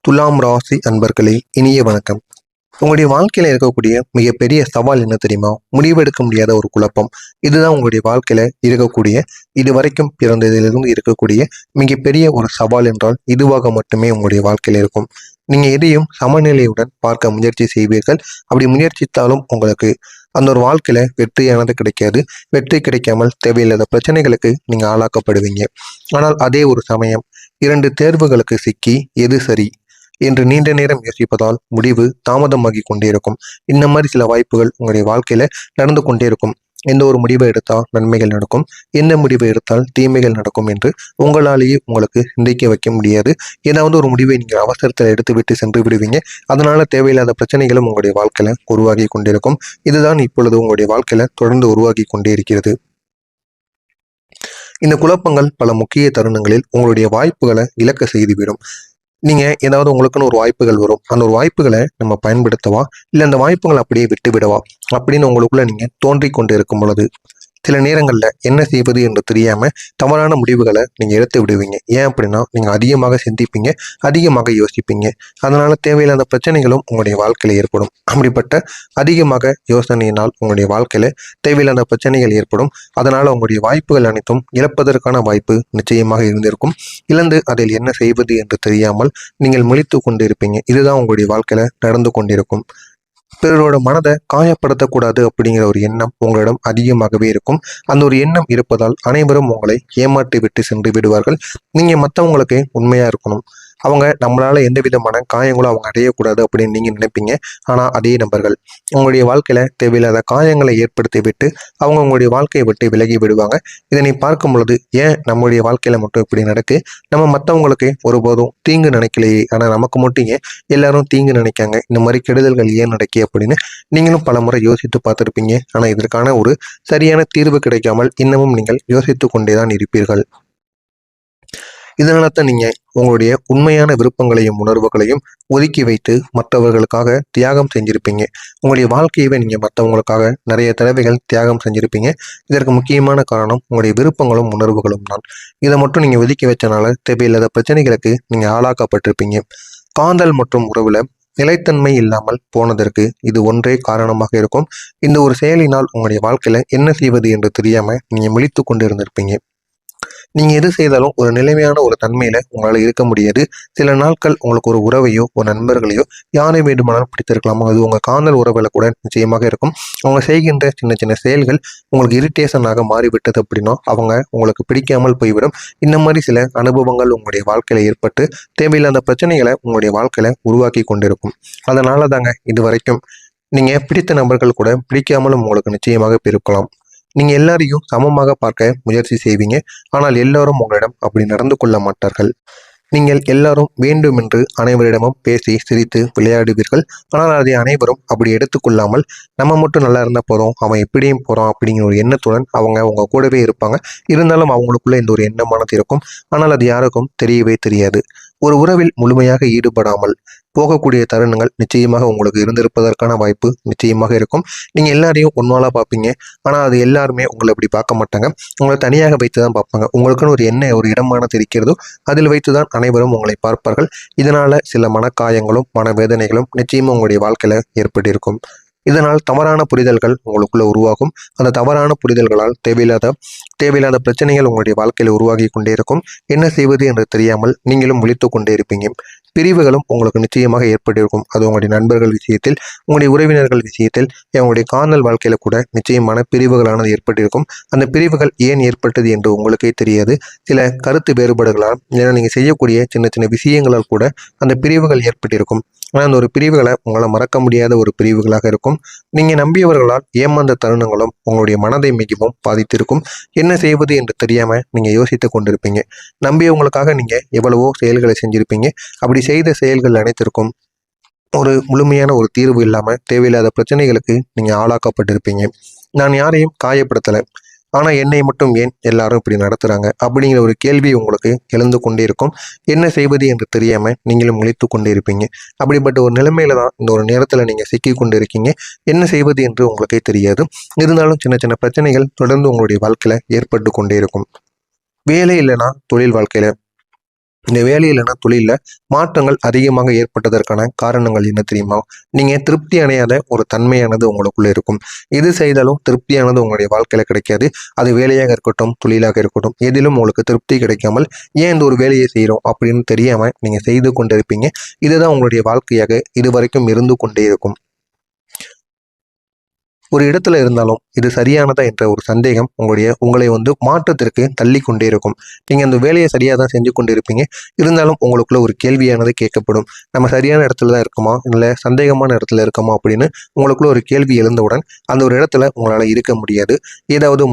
துலாம் ராசி அன்பர்களே, இனிய வணக்கம். உங்களுடைய வாழ்க்கையில இருக்கக்கூடிய மிகப்பெரிய சவால் என்ன தெரியுமா? முடிவெடுக்க முடியாத ஒரு குழப்பம். இதுதான் உங்களுடைய வாழ்க்கையில இருக்கக்கூடிய, இதுவரைக்கும் பிறந்ததிலிருந்து இருக்கக்கூடிய மிகப்பெரிய ஒரு சவால் என்றால் இதுவாக மட்டுமே உங்களுடைய வாழ்க்கையில இருக்கும். நீங்க எதையும் சமநிலையுடன் பார்க்க முயற்சி செய்வீர்கள். அப்படி முயற்சித்தாலும் உங்களுக்கு அந்த ஒரு வாழ்க்கையில வெற்றியானது கிடைக்காது. வெற்றி கிடைக்காமல் தேவையில்லாத பிரச்சனைகளுக்கு நீங்க ஆளாக்கப்படுவீங்க. ஆனால் அதே ஒரு சமயம் 2 தேர்வுகளுக்கு சிக்கி எது சரி என்று நீண்ட நேரம் யோசிப்பதால் முடிவு தாமதமாகி கொண்டே இருக்கும். இந்த மாதிரி சில வாய்ப்புகள் உங்களுடைய வாழ்க்கையில நடந்து கொண்டே இருக்கும். எந்த ஒரு முடிவை எடுத்தால் நன்மைகள் நடக்கும், எந்த முடிவை எடுத்தால் தீமைகள் நடக்கும் என்று உங்களாலேயே உங்களுக்கு சிந்திக்க வைக்க முடியாது. ஏதாவது ஒரு முடிவை நீங்கள் அவசரத்தில் எடுத்துவிட்டு சென்று விடுவீங்க. அதனால தேவையில்லாத பிரச்சனைகளும் உங்களுடைய வாழ்க்கையில உருவாகி கொண்டிருக்கும். இதுதான் இப்பொழுது உங்களுடைய வாழ்க்கையில தொடர்ந்து உருவாகி கொண்டே இருக்கிறது. இந்த குழப்பங்கள் பல முக்கிய தருணங்களில் உங்களுடைய வாய்ப்புகளை இழக்க செய்துவிடும். நீங்க ஏதாவது உங்களுக்குன்னு ஒரு வாய்ப்புகள் வரும். அந்த ஒரு வாய்ப்புகளை நம்ம பயன்படுத்தவா, இல்ல அந்த வாய்ப்புகளை அப்படியே விட்டு விடவா அப்படின்னு உங்களுக்குள்ள நீங்க தோன்றிக் கொண்டு இருக்கும் பொழுது சில நேரங்கள்ல என்ன செய்வது என்று தெரியாம தவறான முடிவுகளை நீங்க எடுத்து விடுவீங்க. ஏன் அப்படின்னா நீங்க அதிகமாக சிந்திப்பீங்க, அதிகமாக யோசிப்பீங்க. அதனால தேவையில்லாத பிரச்சனைகளும் உங்களுடைய வாழ்க்கையில ஏற்படும். அப்படிப்பட்ட அதிகமாக யோசனையினால் உங்களுடைய வாழ்க்கையில தேவையில்லாத பிரச்சனைகள் ஏற்படும். அதனால உங்களுடைய வாய்ப்புகள் அனைத்தும் இழப்பதற்கான வாய்ப்பு நிச்சயமாக இருந்திருக்கும். இழந்து அதில் என்ன செய்வது என்று தெரியாமல் நீங்கள் முழித்து கொண்டு இருப்பீங்க. இதுதான் உங்களுடைய வாழ்க்கையில நடந்து கொண்டிருக்கும். பிறரோட மனதை காயப்படுத்தக்கூடாது அப்படிங்கிற ஒரு எண்ணம் உங்களிடம் அதிகமாகவே இருக்கும். அந்த ஒரு எண்ணம் இருப்பதால் அனைவரும் உங்களை ஏமாற்றி விட்டு சென்று விடுவார்கள். நீங்க மற்றவங்களுக்கு உண்மையா இருக்கணும். அவங்க நம்மளால எந்த விதமான காயங்களும் அவங்க அடையக்கூடாது அப்படின்னு நீங்க நினைப்பீங்க. ஆனா அதே நபர்கள் உங்களுடைய வாழ்க்கையில தேவையில்லாத காயங்களை ஏற்படுத்தி விட்டு அவங்க உங்களுடைய வாழ்க்கையை விட்டு விலகி விடுவாங்க. இதனை பார்க்கும் பொழுது ஏன் நம்மளுடைய வாழ்க்கையில மட்டும் இப்படி நடக்கு, நம்ம மற்றவங்களுக்கு ஒருபோதும் தீங்கு நினைக்கலையே, ஆனா நமக்கு மட்டும் ஏன் எல்லாரும் தீங்கு நினைக்காங்க, இந்த மாதிரி கெடுதல்கள் ஏன் நடக்கி அப்படின்னு நீங்களும் பல முறை யோசித்து பார்த்துருப்பீங்க. ஆனா இதற்கான ஒரு சரியான தீர்வு கிடைக்காமல் இன்னமும் நீங்கள் யோசித்து கொண்டேதான் இருப்பீர்கள். இதனால தான் நீங்க உங்களுடைய உண்மையான விருப்பங்களையும் உணர்வுகளையும் ஒதுக்கி வைத்து மற்றவர்களுக்காக தியாகம் செஞ்சிருப்பீங்க. உங்களுடைய வாழ்க்கையவே நீங்க மற்றவங்களுக்காக நிறைய தடவைகள் தியாகம் செஞ்சிருப்பீங்க. இதற்கு முக்கியமான காரணம் உங்களுடைய விருப்பங்களும் உணர்வுகளும் தான். இதை மட்டும் நீங்க ஒதுக்கி வச்சனால தேவையில்லாத பிரச்சனைகளுக்கு நீங்க ஆளாக்கப்பட்டிருப்பீங்க. காதல் மற்றும் உறவுல நிலைத்தன்மை இல்லாமல் போனதற்கு இது ஒன்றே காரணமாக இருக்கும். இந்த ஒரு செயலினால் உங்களுடைய வாழ்க்கையில என்ன செய்வது என்று தெரியாம நீங்க முழித்து கொண்டு இருந்திருப்பீங்க. நீங்க எது செய்தாலும் ஒரு நிலைமையான ஒரு தன்மையில உங்களால இருக்க முடியாது. சில நாட்கள் உங்களுக்கு ஒரு உறவையோ ஒரு நண்பர்களையோ யாரை வேண்டுமானாலும் பிடித்திருக்கலாம். அது உங்க காதல் உறவுல கூட நிச்சயமாக இருக்கும். அவங்க செய்கின்ற சின்ன சின்ன செயல்கள் உங்களுக்கு இரிட்டேஷனாக மாறிவிட்டது அப்படின்னா அவங்க உங்களுக்கு பிடிக்காமல் போய்விடும். இந்த மாதிரி சில அனுபவங்கள் உங்களுடைய வாழ்க்கையில ஏற்பட்டு தேவையில்லாத பிரச்சனைகளை உங்களுடைய வாழ்க்கையில உருவாக்கி கொண்டிருக்கும். அதனால தாங்க இது வரைக்கும் நீங்க பிடித்த நபர்கள் கூட பிடிக்காமலும் உங்களுக்கு நிச்சயமாக இருக்கலாம். நீங்க எல்லாரையும் சமமாக பார்க்க முயற்சி செய்வீங்க. ஆனால் எல்லாரும் உங்களிடம் அப்படி நடந்து கொள்ள மாட்டார்கள். நீங்கள் எல்லாரும் வேண்டுமென்று அனைவரிடமும் பேசி சிரித்து விளையாடுவீர்கள். ஆனால் அதை அனைவரும் அப்படி எடுத்துக்கொள்ளாமல் நம்ம மட்டும் நல்லா இருந்தா போறோம், அவன் எப்படியும் போறான் அப்படிங்கிற ஒரு எண்ணத்துடன் அவங்க உங்க கூடவே இருப்பாங்க. இருந்தாலும் அவங்களுக்குள்ள இந்த ஒரு எண்ணமானது இருக்கும். ஆனால் அது யாருக்கும் தெரியவே தெரியாது. ஒரு உறவில் முழுமையாக ஈடுபடாமல் போகக்கூடிய தருணங்கள் நிச்சயமாக உங்களுக்கு இருந்திருப்பதற்கான வாய்ப்பு நிச்சயமாக இருக்கும். நீங்க எல்லாரையும் ஒன்னாலா பார்ப்பீங்க. ஆனா அது எல்லாருமே உங்களை அப்படி பார்க்க மாட்டாங்க. உங்களை தனியாக வைத்து தான் பார்ப்பாங்க. உங்களுக்குன்னு ஒரு என்ன ஒரு இடமானது இருக்கிறதோ அதில் வைத்துதான் அனைவரும் உங்களை பார்ப்பார்கள். இதனால சில மனக்காயங்களும் மனவேதனைகளும் நிச்சயமா உங்களுடைய வாழ்க்கையில ஏற்பட்டிருக்கும். இதனால் தவறான புரிதல்கள் உங்களுக்குள்ள உருவாகும். அந்த தவறான புரிதல்களால் தேவையில்லாத பிரச்சனைகள் உங்களுடைய வாழ்க்கையில் உருவாகி கொண்டே இருக்கும். என்ன செய்வது என்று தெரியாமல் நீங்களும் விழித்து கொண்டே இருப்பீங்க. பிரிவுகளும் உங்களுக்கு நிச்சயமாக ஏற்பட்டிருக்கும். அது உங்களுடைய நண்பர்கள் விஷயத்தில், உங்களுடைய உறவினர்கள் விஷயத்தில், உங்களுடைய காதல் வாழ்க்கையில கூட நிச்சயமான பிரிவுகளானது ஏற்பட்டிருக்கும். அந்த பிரிவுகள் ஏன் ஏற்பட்டது என்று உங்களுக்கே தெரியாது. சில கருத்து வேறுபாடுகளால், ஏன்னா நீங்க செய்யக்கூடிய சின்ன சின்ன விஷயங்களால் கூட அந்த பிரிவுகள் ஏற்பட்டிருக்கும். ஆனால் அந்த ஒரு பிரிவுகளை உங்களால் மறக்க முடியாத ஒரு பிரிவுகளாக இருக்கும். நீங்க நம்பியவர்களால் ஏமாந்த தருணங்களும் உங்களுடைய மனதை மிகவும் பாதித்திருக்கும். என்ன செய்வது என்று தெரியாம நீங்க யோசித்து கொண்டிருப்பீங்க. நம்பியவங்களுக்காக நீங்க எவ்வளவோ செயல்களை செஞ்சிருப்பீங்க. அப்படி செய்த செயல்கள் அனைத்திற்கும் ஒரு முழுமையான ஒரு தீர்வு இல்லாம தேவையில்லாத பிரச்சனைகளுக்கு நீங்க ஆளாக்கப்பட்டிருப்பீங்க. நான் யாரையும் காயப்படுத்தலை, ஆனா என்னை மட்டும் ஏன் எல்லாரும் இப்படி நடத்துறாங்க அப்படிங்கிற ஒரு கேள்வி உங்களுக்கு எழுந்து கொண்டே இருக்கும். என்ன செய்வது என்று தெரியாம நீங்களும் முழித்து கொண்டே இருப்பீங்க. அப்படிப்பட்ட ஒரு நிலைமையில தான் இந்த ஒரு நேரத்துல நீங்க சிக்கி கொண்டு இருக்கீங்க. என்ன செய்வது என்று உங்களுக்கே தெரியாது. இருந்தாலும் சின்ன சின்ன பிரச்சனைகள் தொடர்ந்து உங்களுடைய வாழ்க்கையில ஏற்பட்டு கொண்டே இருக்கும். வேலை இல்லைன்னா தொழில் வாழ்க்கையில இந்த வேலையிலான தொழிலில் மாற்றங்கள் அதிகமாக ஏற்பட்டதற்கான காரணங்கள் என்ன தெரியுமா? நீங்கள் திருப்தி அடையாத ஒரு தன்மையானது உங்களுக்குள்ள இருக்கும். எது செய்தாலும் திருப்தியானது உங்களுடைய வாழ்க்கையில் கிடைக்காது. அது வேலையாக இருக்கட்டும், தொழிலாக இருக்கட்டும், எதிலும் உங்களுக்கு திருப்தி கிடைக்காமல் ஏன் இந்த ஒரு வேலையை செய்கிறோம் அப்படின்னு தெரியாமல் நீங்கள் செய்து கொண்டிருப்பீங்க. இதுதான் உங்களுடைய வாழ்க்கையாக இதுவரைக்கும் இருந்து கொண்டே இருக்கும். ஒரு இடத்துல இருந்தாலும் இது சரியானதா என்ற ஒரு சந்தேகம் உங்களை மாற்றத்திற்கு தள்ளி கொண்டே இருக்கும். நீங்கள் அந்த வேலையை சரியாக தான் செஞ்சு கொண்டு இருப்பீங்க. இருந்தாலும் உங்களுக்குள்ள ஒரு கேள்வியானது கேட்கப்படும். நம்ம சரியான இடத்துல தான் இருக்கோமா, இல்லை சந்தேகமான இடத்துல இருக்கோமா அப்படின்னு உங்களுக்குள்ள ஒரு கேள்வி எழுந்தவுடன் அந்த ஒரு இடத்துல உங்களால் இருக்க முடியாது.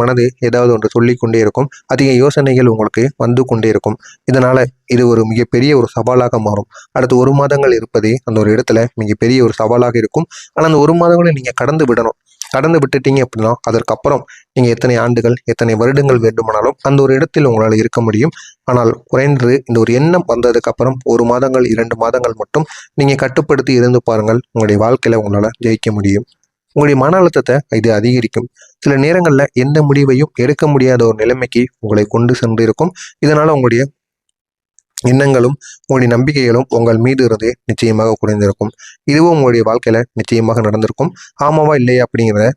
மனது ஏதாவது ஒன்று சொல்லி கொண்டே இருக்கும். அதிக யோசனைகள் உங்களுக்கு வந்து கொண்டே இருக்கும். இதனால் இது ஒரு மிகப்பெரிய ஒரு சவாலாக மாறும். அடுத்து 1 மாதங்கள் இருப்பதே அந்த ஒரு இடத்துல மிகப்பெரிய ஒரு சவாலாக இருக்கும். ஆனால் அந்த 1 மாதங்களை நீங்கள் கடந்து விடணும். கடந்து விட்டுட்டீங்க அப்படின்னா அதற்கப்புறம் நீங்கள் எத்தனை ஆண்டுகள், எத்தனை வருடங்கள் வேண்டுமானாலும் அந்த ஒரு இடத்தில் உங்களால் இருக்க முடியும். ஆனால் குறைந்து இந்த ஒரு எண்ணம் வந்ததுக்கு அப்புறம் 1 மாதங்கள் 2 மாதங்கள் மட்டும் நீங்கள் கட்டுப்படுத்தி இருந்து பாருங்கள். உங்களுடைய வாழ்க்கையில் உங்களால் ஜெயிக்க முடியும். உங்களுடைய மன அழுத்தத்தை இது அதிகரிக்கும். சில நேரங்களில் எந்த முடிவையும் எடுக்க முடியாத ஒரு நிலைமைக்கு உங்களை கொண்டு சென்று இருக்கும். இதனால் உங்களுடைய எண்ணங்களும் உங்களுடைய நம்பிக்கைகளும் உங்கள் மீது இருந்தே நிச்சயமாக குறைந்திருக்கும். இதுவும் உங்களுடைய வாழ்க்கையில நிச்சயமாக நடந்திருக்கும். ஆமாவா இல்லையா அப்படிங்கிறத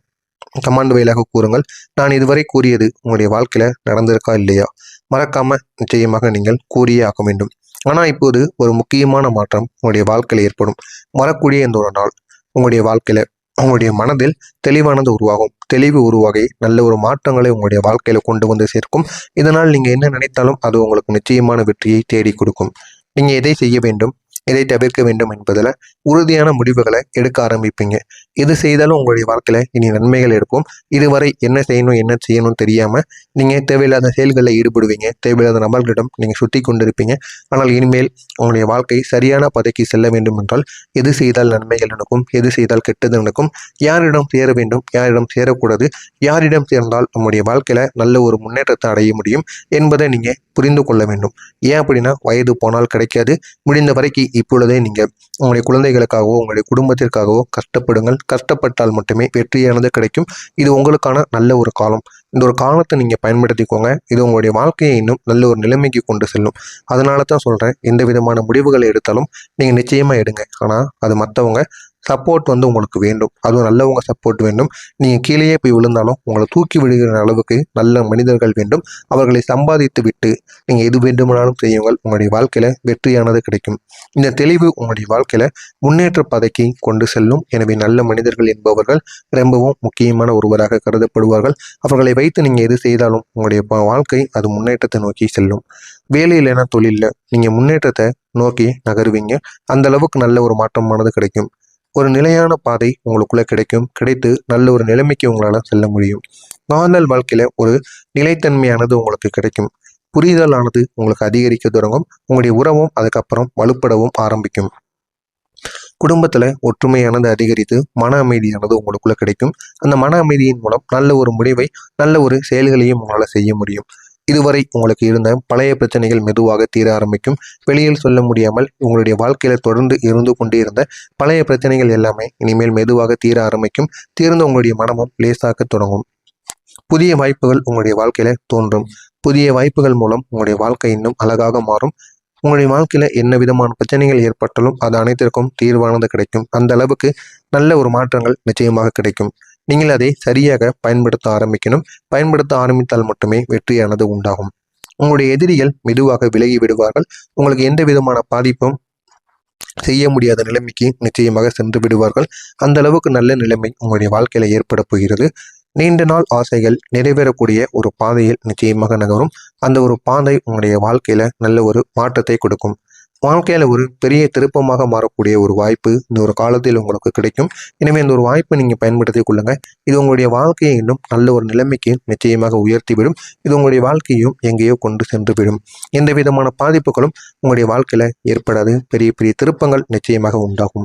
கமாண்ட் வழியாக கூறுங்கள். நான் இதுவரை கூறியது உங்களுடைய வாழ்க்கையில நடந்திருக்கா இல்லையா? மறக்காம நிச்சயமாக நீங்கள் கூறியே ஆக்க வேண்டும். ஆனால் இப்போது ஒரு முக்கியமான மாற்றம் உங்களுடைய வாழ்க்கையில் ஏற்படும். வரக்கூடிய இந்த ஒரு நாள் உங்களுடைய வாழ்க்கையில உங்களுடைய மனதில் தெளிவானது உருவாகும். தெளிவு உருவாகி நல்ல ஒரு மாற்றங்களை உங்களுடைய வாழ்க்கையில கொண்டு வந்து சேர்க்கும். இதனால் நீங்க என்ன நினைத்தாலும் அது உங்களுக்கு நிச்சயமான வெற்றியை தேடி கொடுக்கும். நீங்க எதை செய்ய வேண்டும், எதை தவிர்க்க வேண்டும் என்பதில் உறுதியான முடிவுகளை எடுக்க ஆரம்பிப்பீங்க. எது செய்தாலும் உங்களுடைய வாழ்க்கையில இனி நன்மைகள் இருக்கும். இதுவரை என்ன செய்யணும் தெரியாம நீங்க தேவையில்லாத செயல்களில் ஈடுபடுவீங்க. தேவையில்லாத நபர்களிடம் நீங்க சுத்தி கொண்டிருப்பீங்க. ஆனால் இனிமேல் உங்களுடைய வாழ்க்கை சரியான பாதைக்கு செல்ல வேண்டும் என்றால் எது செய்தால் நன்மைகள் நடக்கும், எது செய்தால் கெட்டது நடக்கும், யாரிடம் சேர வேண்டும், யாரிடம் சேரக்கூடாது, யாரிடம் சேர்ந்தால் நம்முடைய வாழ்க்கையில நல்ல ஒரு முன்னேற்றத்தை அடைய முடியும் என்பதை நீங்க புரிந்து கொள்ள வேண்டும். ஏன் அப்படின்னா வயது போனால் கிடைக்காது. முடிந்த வரைக்கும் இப்பொழுதே நீங்கள் உங்களுடைய குழந்தைகளுக்காகவோ உங்களுடைய குடும்பத்திற்காகவோ கஷ்டப்படுங்கள். கஷ்டப்பட்டால் மட்டுமே வெற்றியானது கிடைக்கும். இது உங்களுக்கான நல்ல ஒரு காலம். இந்த ஒரு காலத்தை நீங்கள் பயன்படுத்திக்கோங்க. இது உங்களுடைய வாழ்க்கையை இன்னும் நல்ல ஒரு நிலைமைக்கு கொண்டு செல்லும். அதனால தான் சொல்கிறேன், எந்த விதமான முடிவுகளை எடுத்தாலும் நீங்கள் நிச்சயமாக எடுங்க. ஆனால் அது மற்றவங்க சப்போர்ட் உங்களுக்கு வேண்டும். அதுவும் நல்லவங்க சப்போர்ட் வேண்டும். நீங்கள் கீழேயே போய் விழுந்தாலும் உங்களை தூக்கி விடுகிற அளவுக்கு நல்ல மனிதர்கள் வேண்டும். அவர்களை சம்பாதித்து விட்டு நீங்கள் எது வேண்டுமானாலும் செய்யுங்கள். உங்களுடைய வாழ்க்கையில் வெற்றியானது கிடைக்கும். இந்த தெளிவு உங்களுடைய வாழ்க்கையில் முன்னேற்ற பாதைக்கு கொண்டு செல்லும். எனவே நல்ல மனிதர்கள் என்பவர்கள் ரொம்பவும் முக்கியமான ஒருவராக கருதப்படுவார்கள். அவர்களை வைத்து நீங்கள் எது செய்தாலும் உங்களுடைய வாழ்க்கை அது முன்னேற்றத்தை நோக்கி செல்லும். வேலையில்லைனா தொழிலில் நீங்கள் முன்னேற்றத்தை நோக்கி நகருவீங்க. அந்த அளவுக்கு நல்ல ஒரு மாற்றமானது கிடைக்கும். ஒரு நிலையான பாதை உங்களுக்குள்ள கிடைத்து நல்ல ஒரு நிலைமைக்கு உங்களால் செல்ல முடியும். காதல் வாழ்க்கையில ஒரு நிலைத்தன்மையானது உங்களுக்கு கிடைக்கும். புரிதலானது உங்களுக்கு அதிகரிக்க தொடங்கும். உங்களுடைய உறவும் அதுக்கப்புறம் வலுப்படவும் ஆரம்பிக்கும். குடும்பத்துல ஒற்றுமையானது அதிகரித்து மன அமைதியானது உங்களுக்குள்ள கிடைக்கும். அந்த மன அமைதியின் மூலம் நல்ல ஒரு முடிவை, நல்ல ஒரு செயல்களையும் உங்களால் செய்ய முடியும். இதுவரை உங்களுக்கு இருந்த பழைய பிரச்சனைகள் மெதுவாக தீர ஆரம்பிக்கும். வெளியில் சொல்ல முடியாமல் உங்களுடைய வாழ்க்கையில தொடர்ந்து இருந்து கொண்டே இருந்த பழைய பிரச்சனைகள் எல்லாமே இனிமேல் மெதுவாக தீர ஆரம்பிக்கும். தீர்ந்து உங்களுடைய மனமும் லேசாக்க தொடங்கும். புதிய வாய்ப்புகள் உங்களுடைய வாழ்க்கையில தோன்றும். புதிய வாய்ப்புகள் மூலம் உங்களுடைய வாழ்க்கை இன்னும் அழகாக மாறும். உங்களுடைய வாழ்க்கையில என்ன விதமான பிரச்சனைகள் ஏற்பட்டாலும் அது அனைத்திற்கும் தீர்வானது கிடைக்கும். அந்த அளவுக்கு நல்ல ஒரு மாற்றங்கள் நிச்சயமாக கிடைக்கும். நீங்கள் அதை சரியாக பயன்படுத்த ஆரம்பிக்கணும். பயன்படுத்த ஆரம்பித்தால் மட்டுமே வெற்றியானது உண்டாகும். உங்களுடைய எதிரிகள் மெதுவாக விலகி விடுவார்கள். உங்களுக்கு எந்த விதமான பாதிப்பும் செய்ய முடியாத நிலைமைக்கு நிச்சயமாக சென்று விடுவார்கள். அந்த அளவுக்கு நல்ல நிலைமை உங்களுடைய வாழ்க்கையில ஏற்பட போகிறது. நீண்ட நாள் ஆசைகள் நிறைவேறக்கூடிய ஒரு பாதையில் நிச்சயமாக நகரும். அந்த ஒரு பாதை உங்களுடைய வாழ்க்கையில நல்ல ஒரு மாற்றத்தை கொடுக்கும். வாழ்க்கையில ஒரு பெரிய திருப்பமாக மாறக்கூடிய ஒரு வாய்ப்பு இந்த ஒரு காலத்தில் உங்களுக்கு கிடைக்கும். எனவே இந்த ஒரு வாய்ப்பை நீங்க பயன்படுத்தி கொள்ளுங்க. இது உங்களுடைய வாழ்க்கையை இன்னும் நல்ல ஒரு நிலைமைக்கு நிச்சயமாக உயர்த்திவிடும். இது உங்களுடைய வாழ்க்கையும் எங்கேயோ கொண்டு சென்று விடும். எந்த விதமான பாதிப்புகளும் உங்களுடைய வாழ்க்கையில ஏற்படாது. பெரிய பெரிய திருப்பங்கள் நிச்சயமாக உண்டாகும்.